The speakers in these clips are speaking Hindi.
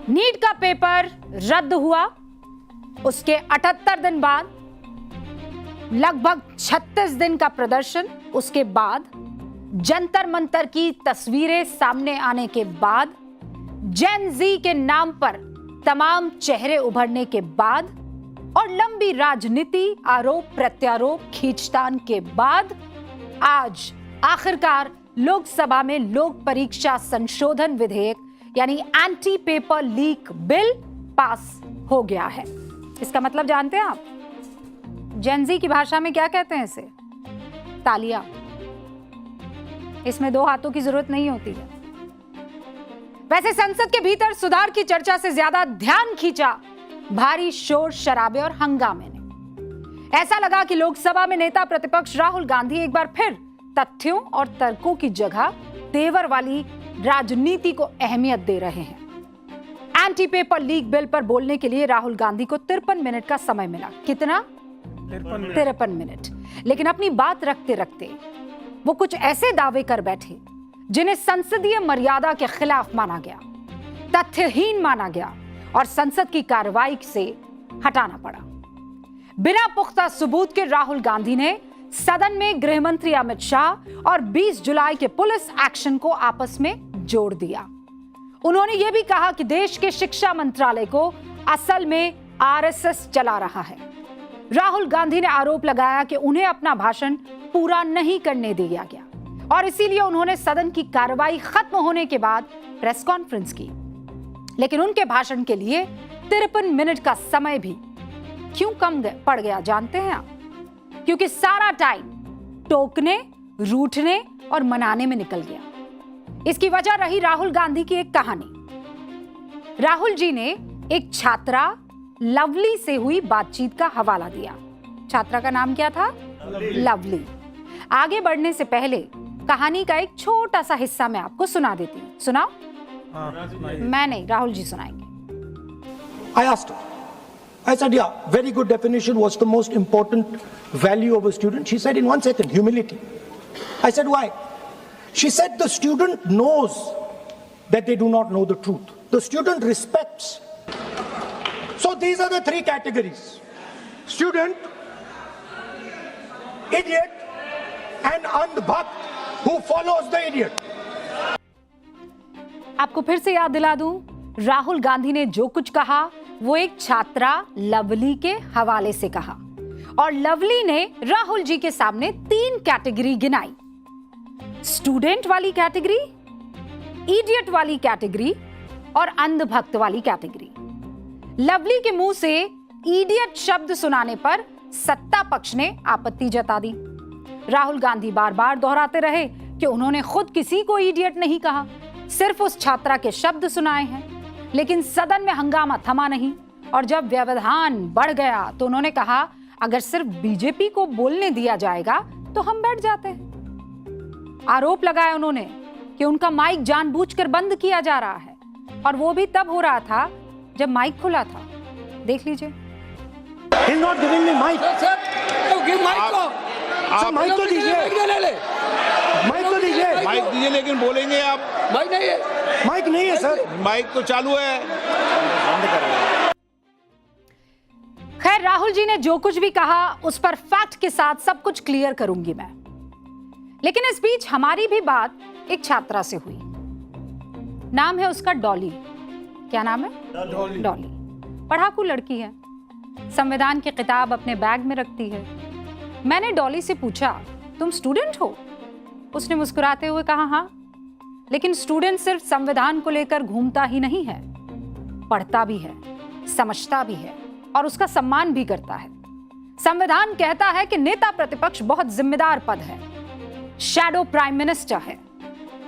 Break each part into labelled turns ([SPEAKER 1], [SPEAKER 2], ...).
[SPEAKER 1] नीट का पेपर रद्द हुआ, उसके 78 दिन बाद लगभग 36 दिन का प्रदर्शन, उसके बाद जंतर मंतर की तस्वीरें सामने आने के बाद, जेन जी के नाम पर तमाम चेहरे उभरने के बाद और लंबी राजनीति, आरोप प्रत्यारोप, खींचतान के बाद आज आखिरकार लोकसभा में लोक परीक्षा संशोधन विधेयक यानी anti paper leak bill pass हो गया है। इसका मतलब जानते हैं आप? जेन जी की भाषा में क्या कहते हैं इसे? तालियां। इसमें दो हाथों की जरूरत नहीं होती है। वैसे संसद के भीतर सुधार की चर्चा से ज्यादा ध्यान खींचा भारी शोर शराबे और हंगामे ने। ऐसा लगा कि लोकसभा में नेता प्रतिपक्ष राहुल गांधी एक बार फिर तथ्यों और तर्कों की जगह तेवर वाली राजनीति को अहमियत दे रहे हैं। एंटी पेपर लीक बिल पर बोलने के लिए राहुल गांधी को 53 मिनट का समय मिला। कितना? 53 मिनट। लेकिन अपनी बात रखते रखते वो कुछ ऐसे दावे कर बैठे जिन्हें संसदीय मर्यादा के खिलाफ माना गया, तथ्यहीन माना गया और संसद की कार्रवाई से हटाना पड़ा। बिना पुख्ता सबूत के राहुल गांधी ने सदन में गृह मंत्री अमित शाह और 20 जुलाई के पुलिस एक्शन को आपस में जोड़ दिया। उन्होंने यह भी कहा कि देश के शिक्षा मंत्रालय को असल में आरएसएस चला रहा है। राहुल गांधी ने आरोप लगाया कि उन्हें अपना भाषण पूरा नहीं करने दिया गया और इसीलिए उन्होंने सदन की कार्रवाई खत्म होने के बाद प्रेस कॉन्फ्रेंस की। लेकिन उनके भाषण के लिए 53 मिनट का समय भी क्यों कम पड़ गया जानते हैं आप? क्योंकि सारा टाइम टोकने, रूठने और मनाने में निकल गया। इसकी वजह रही राहुल गांधी की एक कहानी। राहुल जी ने एक छात्रा लवली से हुई बातचीत का हवाला दिया। छात्रा का नाम क्या था? लवली। आगे बढ़ने से पहले कहानी का एक छोटा सा हिस्सा मैं आपको सुना देती हूँ। सुनाओ? मैं नहीं, राहुल जी सुनाएंगे।
[SPEAKER 2] I asked her. I said, yeah, very good definition. What's the most important value of a student? She said in 1 second, humility. I said, why? She said the student knows that they do not know the truth. The student respects. So these are the three categories. Student, idiot, and andhbhakt who follows the idiot.
[SPEAKER 1] आपको फिर से याद दिला दूं, राहुल गांधी ने जो कुछ कहा वो एक छात्रा लवली के हवाले से कहा और लवली ने राहुल जी के सामने 3 कैटेगरी गिनाई। स्टूडेंट वाली कैटेगरी, इडियट वाली कैटेगरी और अंधभक्त वाली कैटेगरी। लवली के मुंह से इडियट शब्द सुनाने पर सत्ता पक्ष ने आपत्ति जता दी। राहुल गांधी बार बार दोहराते रहे कि उन्होंने खुद किसी को इडियट नहीं कहा, सिर्फ उस छात्रा के शब्द सुनाए हैं। लेकिन सदन में हंगामा थमा नहीं और जब व्यवधान बढ़ गया तो उन्होंने कहा अगर सिर्फ बीजेपी को बोलने दिया जाएगा तो हम बैठ जाते हैं। आरोप लगाया उन्होंने कि उनका माइक जानबूझकर बंद किया जा रहा है और वो भी तब हो रहा था जब माइक खुला था। देख लीजिए।
[SPEAKER 2] He's not giving me mic.
[SPEAKER 3] Sir, तो गिव माइक को।
[SPEAKER 2] सर माइक तो दीजिए। माइक तो दीजिए।
[SPEAKER 4] माइक दीजिए लेकिन बोलेंगे आप।
[SPEAKER 3] माइक नहीं है।
[SPEAKER 2] माइक नहीं है सर।
[SPEAKER 4] माइक तो चालू है।
[SPEAKER 1] खैर, राहुल जी ने जो कुछ भी कहा उस पर फैक्ट के साथ सब कुछ क्लियर करूंगी मैं। लेकिन इस बीच हमारी भी बात एक छात्रा से हुई। नाम है उसका डॉली। क्या नाम है? डॉली। पढ़ाकू लड़की है, संविधान की किताब अपने बैग में रखती है। मैंने डॉली से पूछा, तुम स्टूडेंट हो? उसने मुस्कुराते हुए कहा, हाँ। लेकिन स्टूडेंट सिर्फ संविधान को लेकर घूमता ही नहीं है, पढ़ता भी है, समझता भी है और उसका सम्मान भी करता है। संविधान कहता है कि नेता प्रतिपक्ष बहुत जिम्मेदार पद है, शैडो प्राइम मिनिस्टर है।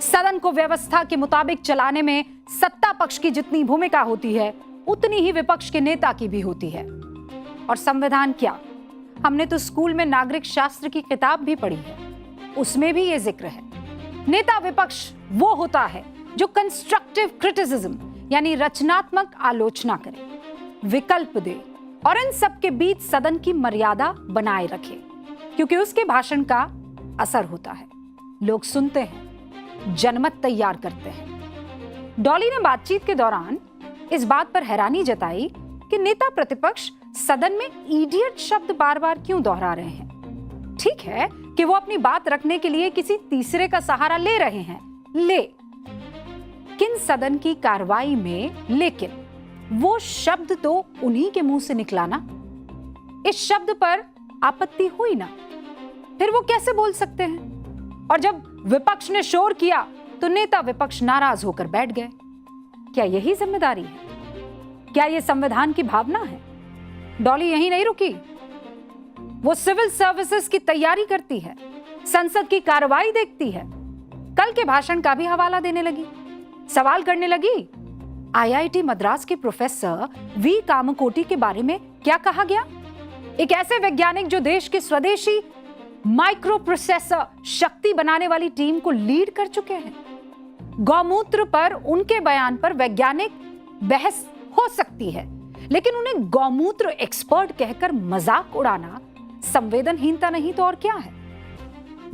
[SPEAKER 1] सदन को व्यवस्था के मुताबिक चलाने में सत्ता पक्ष की जितनी भूमिका होती है उतनी ही विपक्ष के नेता की भी होती है। और संविधान क्या, हमने तो स्कूल में नागरिक शास्त्र की किताब भी पढ़ी है, उसमें भी ये जिक्र है। नेता विपक्ष वो होता है जो कंस्ट्रक्टिव क्रिटिसिज्म यानी रचनात्मक आलोचना करे, विकल्प दे और इन सब के बीच सदन की मर्यादा बनाए रखे, क्योंकि उसके भाषण का असर होता है। लोग सुनते हैं, जनमत तैयार करते हैं। डॉली ने बातचीत के दौरान इस बात पर हैरानी जताई कि नेता प्रतिपक्ष सदन में इडियट शब्द बार बार क्यों दोहरा रहे हैं। ठीक है कि वो अपनी बात रखने के लिए किसी तीसरे का सहारा ले रहे हैं, लेकिन सदन की कार्रवाई में वो शब्द तो उन्हीं के मुंह से निकला ना। इस शब्द पर आपत्ति हुई ना, फिर वो कैसे बोल सकते हैं? और जब विपक्ष ने शोर किया तो नेता विपक्ष नाराज होकर बैठ गए। क्या यही जिम्मेदारी है? क्या यह संविधान की भावना है? डॉली यहीं नहीं रुकी, वो सिविल सर्विसेज की तैयारी करती है, संसद की कार्रवाई देखती है, कल के भाषण का भी हवाला देने लगी, सवाल करने लगी आईआईटी मद्रास के प्रोफेसर वी कामकोटी के बारे में क्या कहा गया। एक ऐसे वैज्ञानिक जो देश के स्वदेशी माइक्रो प्रोसेसर शक्ति बनाने वाली टीम को लीड कर चुके हैं। गौमूत्र पर उनके बयान पर वैज्ञानिक बहस हो सकती है, लेकिन उन्हें गौमूत्र एक्सपर्ट कहकर मजाक उड़ाना संवेदनहीनता नहीं तो और क्या है?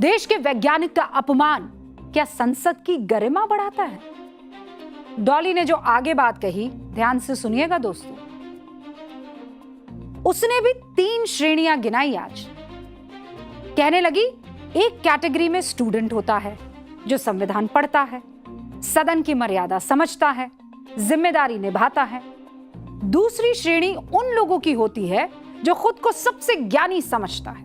[SPEAKER 1] देश के वैज्ञानिक का अपमान क्या संसद की गरिमा बढ़ाता है? डॉली ने जो आगे बात कही, ध्यान से सुनिएगा दोस्तों। उसने भी 3 श्रेणियां गिनाई आज। कहने लगी एक कैटेगरी में स्टूडेंट होता है जो संविधान पढ़ता है, सदन की मर्यादा समझता है, जिम्मेदारी निभाता है। दूसरी श्रेणी उन लोगों की होती है जो खुद को सबसे ज्ञानी समझता है,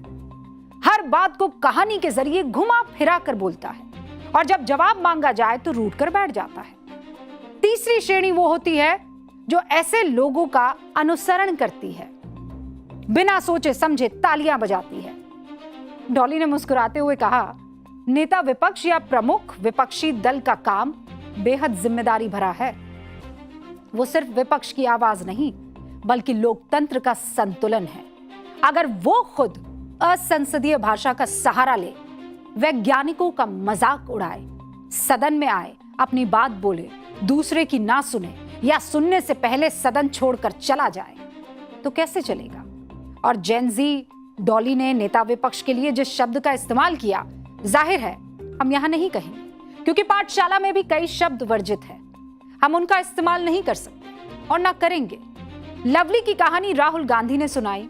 [SPEAKER 1] हर बात को कहानी के जरिए घुमा फिरा कर बोलता है और जब जवाब मांगा जाए तो रूठ कर बैठ जाता है। तीसरी श्रेणी वो होती है जो ऐसे लोगों का अनुसरण करती है, बिना सोचे समझे तालियां बजाती है। डॉली ने मुस्कुराते हुए कहा, नेता विपक्ष या प्रमुख विपक्षी दल का काम बेहद जिम्मेदारी भरा है। वो सिर्फ विपक्ष की आवाज नहीं बल्कि लोकतंत्र का संतुलन है। अगर वो खुद असंसदीय भाषा का सहारा ले, वैज्ञानिकों का मजाक उड़ाए, सदन में आए, अपनी बात बोले, दूसरे की ना सुने या सुनने से पहले सदन छोड़कर चला जाए, तो कैसे चलेगा? और जेनजी डॉली ने नेता विपक्ष के लिए जिस शब्द का इस्तेमाल किया, जाहिर है हम यहां नहीं कहेंगे क्योंकि पाठशाला में भी कई शब्द वर्जित है, हम उनका इस्तेमाल नहीं कर सकते और ना करेंगे। लवली की कहानी राहुल गांधी ने सुनाई,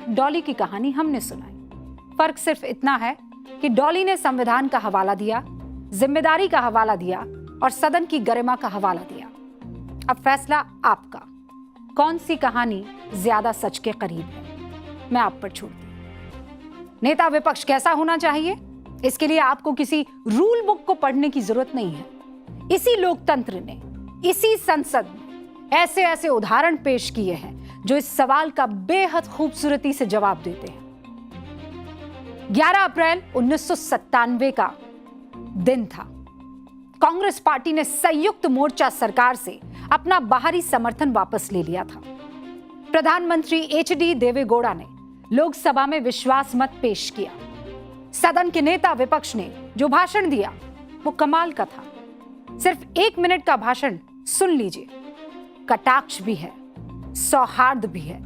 [SPEAKER 1] डॉली की कहानी हमने सुनाई। फर्क सिर्फ इतना है कि डॉली ने संविधान का हवाला दिया, जिम्मेदारी का हवाला दिया और सदन की गरिमा का हवाला दिया। अब फैसला आपका, कौन सी कहानी ज्यादा सच के करीब है, मैं आप पर छोड़ती हूं। नेता विपक्ष कैसा होना चाहिए, इसके लिए आपको किसी रूल बुक को पढ़ने की जरूरत नहीं है। इसी लोकतंत्र ने, इसी संसद ने ऐसे ऐसे उदाहरण पेश किए हैं जो इस सवाल का बेहद खूबसूरती से जवाब देते हैं। 11 अप्रैल 1997 का दिन था। कांग्रेस पार्टी ने संयुक्त मोर्चा सरकार से अपना बाहरी समर्थन वापस ले लिया था। प्रधानमंत्री एचडी देवेगौड़ा ने लोकसभा में विश्वास मत पेश किया। सदन के नेता विपक्ष ने जो भाषण दिया वो कमाल का था। सिर्फ 1 मिनट का भाषण सुन लीजिए। कटाक्ष भी है, सौहार्द भी है।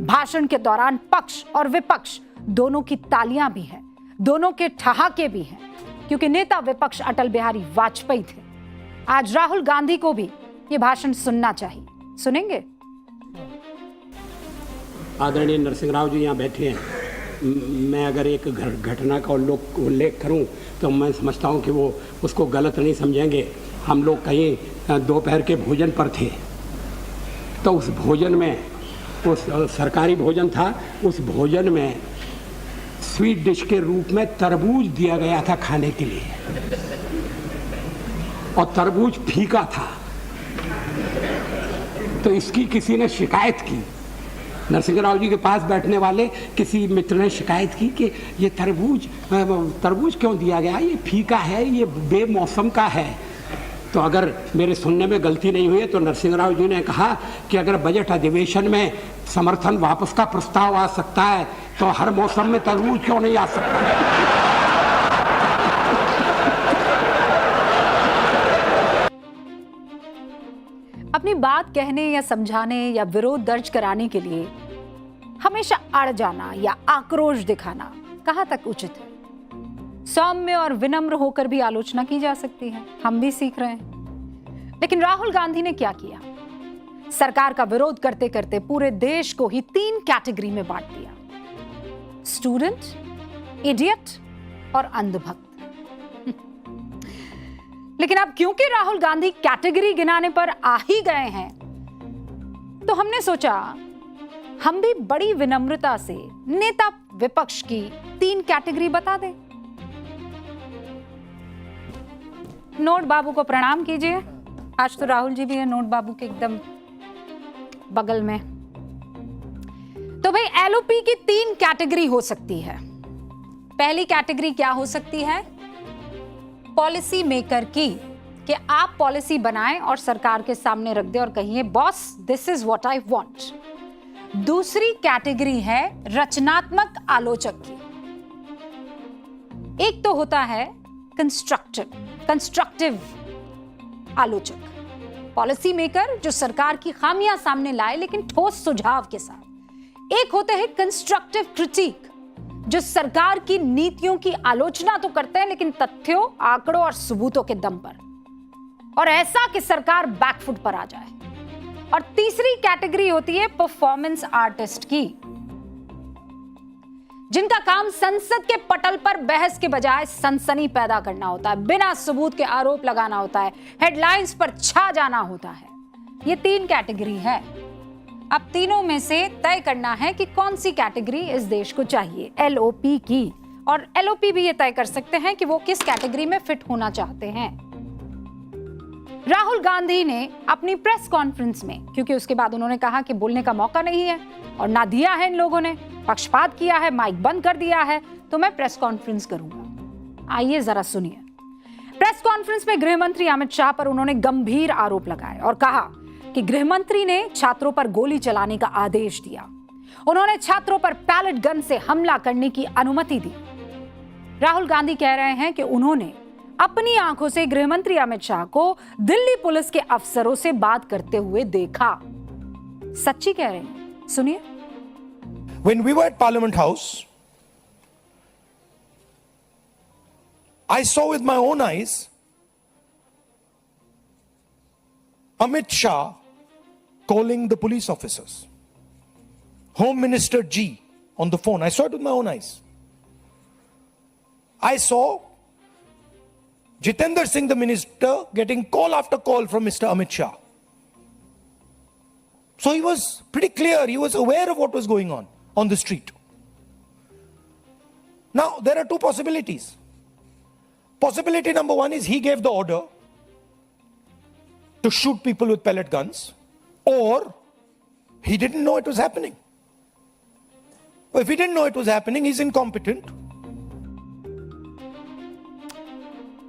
[SPEAKER 1] भाषण के दौरान पक्ष और विपक्ष दोनों की तालियां भी हैं, दोनों के ठहाके भी हैं, क्योंकि नेता विपक्ष अटल बिहारी वाजपेयी थे। आज राहुल गांधी को भी ये भाषण सुनना चाहिए। सुनेंगे?
[SPEAKER 5] आदरणीय नरसिंह राव जी यहाँ बैठे हैं। मैं अगर एक घटना का उल्लेख करूं तो मैं समझता हूं कि वो उसको गलत नहीं समझेंगे। हम लोग कहीं दोपहर के भोजन पर थे, तो उस भोजन में, उस सरकारी भोजन था, उस भोजन में स्वीट डिश के रूप में तरबूज दिया गया था खाने के लिए, और तरबूज फीका था। तो इसकी किसी ने शिकायत की। नरसिंह राव जी के पास बैठने वाले किसी मित्र ने शिकायत की कि ये तरबूज क्यों दिया गया, ये फीका है, ये बेमौसम का है। तो अगर मेरे सुनने में गलती नहीं हुई तो नरसिंह राव जी ने कहा कि अगर बजट अधिवेशन में समर्थन वापस का प्रस्ताव आ सकता है तो हर मौसम में तरबूज क्यों नहीं आ सकता।
[SPEAKER 1] अपनी बात कहने या समझाने या विरोध दर्ज कराने के लिए हमेशा अड़ जाना या आक्रोश दिखाना कहां तक उचित है? सौम्य और विनम्र होकर भी आलोचना की जा सकती है, हम भी सीख रहे हैं। लेकिन राहुल गांधी ने क्या किया? सरकार का विरोध करते करते पूरे देश को ही 3 कैटेगरी में बांट दिया, स्टूडेंट, इडियट और अंधभक्त। लेकिन अब क्योंकि राहुल गांधी कैटेगरी गिनाने पर आ ही गए हैं, तो हमने सोचा हम भी बड़ी विनम्रता से नेता विपक्ष की 3 कैटेगरी बता दें। नोट बाबू को प्रणाम कीजिए। आज तो राहुल जी भी है नोट बाबू के एकदम बगल में। तो भाई एलओपी की 3 कैटेगरी हो सकती है। पहली कैटेगरी क्या हो सकती है? पॉलिसी मेकर की, कि आप पॉलिसी बनाएं और सरकार के सामने रख दें और कहिए boss this is what I want. दूसरी कैटेगरी है रचनात्मक आलोचक की। एक तो होता है कंस्ट्रक्टिव आलोचक, पॉलिसी मेकर जो सरकार की खामियां सामने लाए लेकिन ठोस सुझाव के साथ। एक होते हैं कंस्ट्रक्टिव क्रिटिक, जो सरकार की नीतियों की आलोचना तो करते हैं लेकिन तथ्यों, आंकड़ों और सबूतों के दम पर, और ऐसा कि सरकार बैकफुट पर आ जाए। और तीसरी कैटेगरी होती है परफॉर्मेंस आर्टिस्ट की, जिनका काम संसद के पटल पर बहस के बजाय सनसनी पैदा करना होता है, बिना सबूत के आरोप लगाना होता है, हेडलाइंस पर छा जाना होता है। ये 3 कैटेगरी है। अब तीनों में से तय करना है कि कौन सी कैटेगरी इस देश को चाहिए, एलओपी की। और एलओपी भी ये तय कर सकते हैं कि वो किस कैटेगरी में फिट होना चाहते हैं। राहुल गांधी ने अपनी प्रेस कॉन्फ्रेंस में, क्योंकि उसके बाद उन्होंने कहा कि बोलने का मौका नहीं है और ना दिया है, इन लोगों ने पक्षपात किया है, माइक बंद कर दिया है, तो मैं प्रेस कॉन्फ्रेंस करूंगा। आइए जरा सुनिए। प्रेस कॉन्फ्रेंस में गृह मंत्री अमित शाह पर उन्होंने गंभीर आरोप लगाए और कहा कि गृह मंत्री ने छात्रों पर गोली चलाने का आदेश दिया। उन्होंने छात्रों पर पैलेट गन से हमला करने की अनुमति दी। राहुल गांधी कह रहे हैं कि उन्होंने अपनी आंखों से गृह मंत्री अमित शाह को दिल्ली पुलिस के अफसरों से बात करते हुए देखा। सच्ची कह रहे हैं, सुनिए।
[SPEAKER 2] When we were at Parliament House, I saw with my own eyes Amit Shah calling the police officers, Home Minister G on the phone. I saw it with my own eyes. I saw Jitendra Singh, the minister, getting call after call from Mr. Amit Shah. So he was pretty clear, he was aware of what was going on the street. Now, there are 2 possibilities. Possibility number 1 is he gave the order to shoot people with pellet guns, or he didn't know it was happening. If he didn't know it was happening, he's incompetent.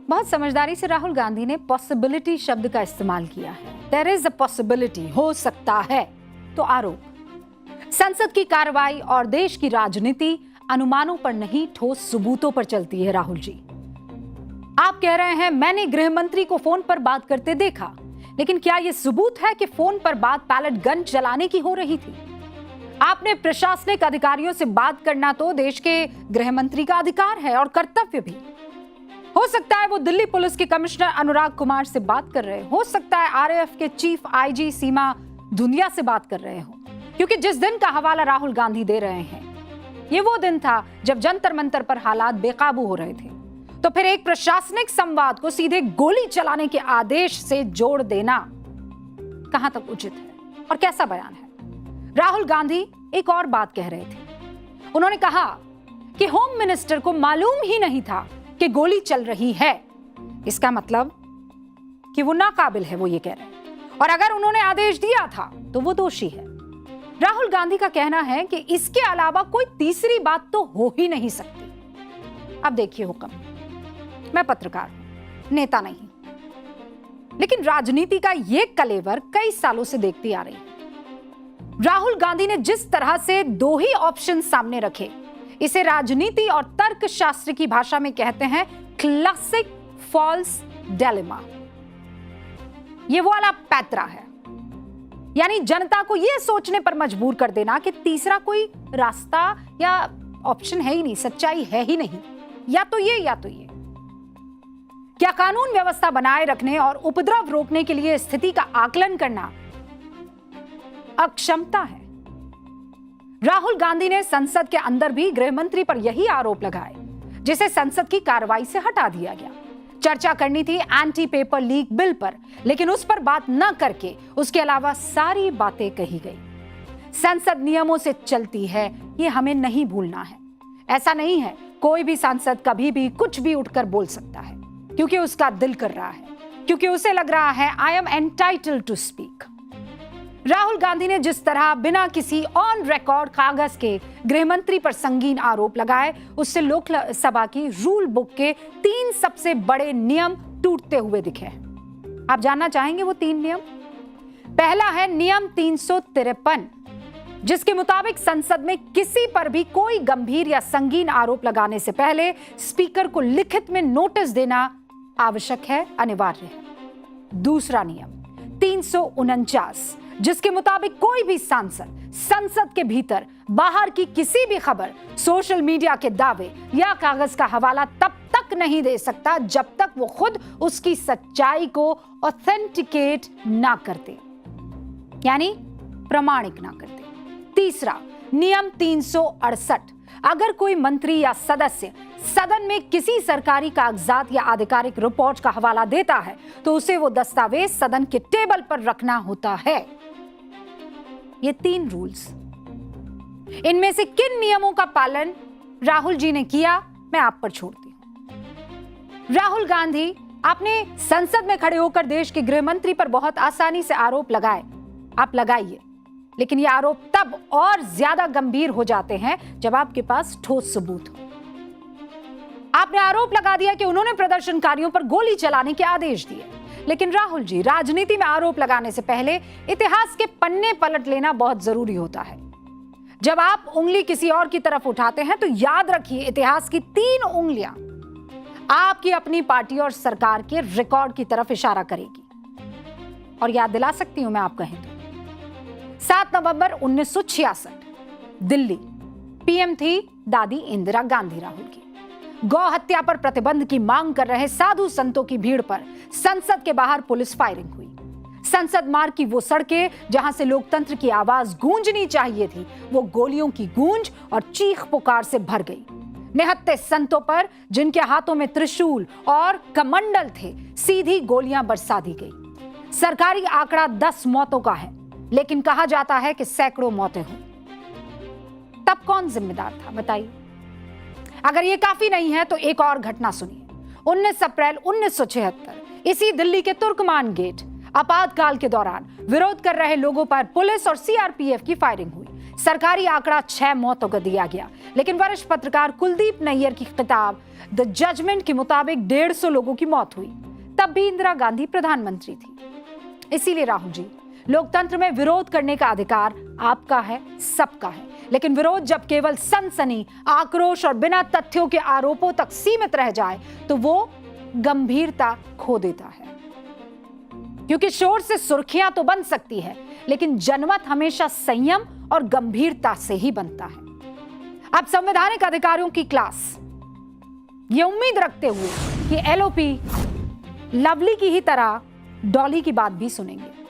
[SPEAKER 1] बहुत समझदारी से राहुल गांधी ने पॉसिबिलिटी शब्द का इस्तेमाल किया है। देयर इज अ पॉसिबिलिटी, हो सकता है। तो आरोप संसद की कार्रवाई और देश की राजनीति अनुमानों पर नहीं, ठोस सबूतों पर चलती है। राहुल जी, आप कह रहे हैं मैंने गृह मंत्री को फोन पर बात करते देखा, लेकिन क्या यह सबूत है कि फोन पर बात पैलेट गन चलाने की हो रही थी? आपने प्रशासनिक अधिकारियों से बात करना तो देश के गृह मंत्री का अधिकार है और कर्तव्य भी। हो सकता है वो दिल्ली पुलिस के कमिश्नर अनुराग कुमार से बात कर रहे हो सकता है आरएएफ के चीफ आईजी सीमा धुंधिया से बात कर रहे हो, क्योंकि जिस दिन का हवाला राहुल गांधी दे रहे हैं, ये वो दिन था जब जंतर मंतर पर हालात बेकाबू हो रहे थे। तो फिर एक प्रशासनिक संवाद को सीधे गोली चलाने के आदेश से जोड़ देना कहां तक उचित है और कैसा बयान है? राहुल गांधी एक और बात कह रहे थे। उन्होंने कहा कि होम मिनिस्टर को मालूम ही नहीं था कि गोली चल रही है। इसका मतलब कि वो नाकाबिल है, वो ये कह रहे हैं, और अगर उन्होंने आदेश दिया था तो वो दोषी है। राहुल गांधी का कहना है कि इसके अलावा कोई तीसरी बात तो हो ही नहीं सकती। अब देखिए हुक्म, मैं पत्रकार हूं, नेता नहीं, लेकिन राजनीति का ये कलेवर कई सालों से देखती आ रही है। राहुल गांधी ने जिस तरह से 2 ही ऑप्शन सामने रखे, इसे राजनीति और तर्कशास्त्र की भाषा में कहते हैं क्लासिक फॉल्स डिलेमा। ये वो वाला पैतरा है, यानी जनता को यह सोचने पर मजबूर कर देना कि तीसरा कोई रास्ता या ऑप्शन है ही नहीं, सच्चाई है ही नहीं, या तो ये या तो ये। क्या कानून व्यवस्था बनाए रखने और उपद्रव रोकने के लिए स्थिति का आकलन करना अक्षमता है। राहुल गांधी ने संसद के अंदर भी गृह मंत्री पर यही आरोप लगाए, जिसे संसद की कार्रवाई से हटा दिया गया। चर्चा करनी थी एंटी पेपर लीक बिल पर, लेकिन उस पर बात न करके उसके अलावा सारी बातें कही गई। संसद नियमों से चलती है, ये हमें नहीं भूलना है। ऐसा नहीं है कोई भी सांसद कभी भी कुछ भी उठकर बोल सकता है, क्योंकि उसका दिल कर रहा है, क्योंकि उसे लग रहा है I am entitled to speak. Rahul Gandhi ने जिस तरह बिना किसी ऑन रिकॉर्ड कागज के गृह मंत्री पर संगीन आरोप लगाए, उससे लोकसभा की रूल बुक के 3 सबसे बड़े नियम टूटते हुए दिखे हैं। आप जानना चाहेंगे वो 3 नियम? पहला है नियम 353, जिसके मुताबिक संसद में किसी पर भी कोई गंभीर या संगीन आरोप लगाने से पहले स्पीकर को लिखित में नोटिस देना आवश्यक है, अनिवार्य है। दूसरा नियम 349, जिसके मुताबिक कोई भी सांसद संसद के भीतर बाहर की किसी भी खबर, सोशल मीडिया के दावे या कागज का हवाला तब तक नहीं दे सकता जब तक वो खुद उसकी सच्चाई को ऑथेंटिकेट ना करते, यानी प्रमाणिक ना करते। तीसरा नियम 368, अगर कोई मंत्री या सदस्य सदन में किसी सरकारी कागजात या आधिकारिक रिपोर्ट का हवाला देता है तो उसे वो दस्तावेज सदन के टेबल पर रखना होता है। ये 3 रूल्स, इनमें से किन नियमों का पालन राहुल जी ने किया, मैं आप पर छोड़ती हूं। राहुल गांधी आपने संसद में खड़े होकर देश के गृह मंत्री पर बहुत आसानी से आरोप लगाए, आप लगाइए, लेकिन ये आरोप तब और ज्यादा गंभीर हो जाते हैं जब आपके पास ठोस सबूत हो। आपने आरोप लगा दिया कि उन्होंने प्रदर्शनकारियों पर गोली चलाने के आदेश दिए, लेकिन राहुल जी, राजनीति में आरोप लगाने से पहले इतिहास के पन्ने पलट लेना बहुत जरूरी होता है। जब आप उंगली किसी और की तरफ उठाते हैं तो याद रखिए, इतिहास की 3 उंगलियां आपकी अपनी पार्टी और सरकार के रिकॉर्ड की तरफ इशारा करेगी। और याद दिला सकती हूं मैं, आप कहें तो 7 नवंबर 1966 दिल्ली, पीएम थी दादी इंदिरा गांधी राहुल की। गौ हत्या पर प्रतिबंध की मांग कर रहे साधु संतों की भीड़ पर संसद के बाहर पुलिस फायरिंग हुई। संसद मार्ग की वो सड़कें जहां से लोकतंत्र की आवाज गूंजनी चाहिए थी, वो गोलियों की गूंज और चीख पुकार से भर गई। निहत्थे संतों पर, जिनके हाथों में त्रिशूल और कमंडल थे, सीधी गोलियां बरसा दी गई। सरकारी आंकड़ा 10 मौतों का है, लेकिन कहा जाता है कि सैकड़ों मौतें हुई। तब कौन जिम्मेदार था, बताइए? अगर ये काफी नहीं है तो एक और घटना सुनिए। 19 अप्रैल 1976 इसी दिल्ली के तुर्कमान गेट आपातकाल के दौरान विरोध कर रहे लोगों पर पुलिस और सीआरपीएफ की फायरिंग हुई। सरकारी आंकड़ा 6 मौतों का दिया गया, लेकिन वरिष्ठ पत्रकार कुलदीप नैयर की किताब द जजमेंट के मुताबिक 150 लोगों की मौत हुई। तब भी इंदिरा गांधी प्रधानमंत्री थी। इसीलिए राहुल जी, लोकतंत्र में विरोध करने का अधिकार आपका है, सबका है, लेकिन विरोध जब केवल सनसनी, आक्रोश और बिना तथ्यों के आरोपों तक सीमित रह जाए तो वो गंभीरता खो देता है। क्योंकि शोर से सुर्खियां तो बन सकती है, लेकिन जनमत हमेशा संयम और गंभीरता से ही बनता है। अब संवैधानिक अधिकारियों की क्लास ये उम्मीद रखते हुए कि एलओपी लवली की ही तरह डॉली की बात भी सुनेंगे।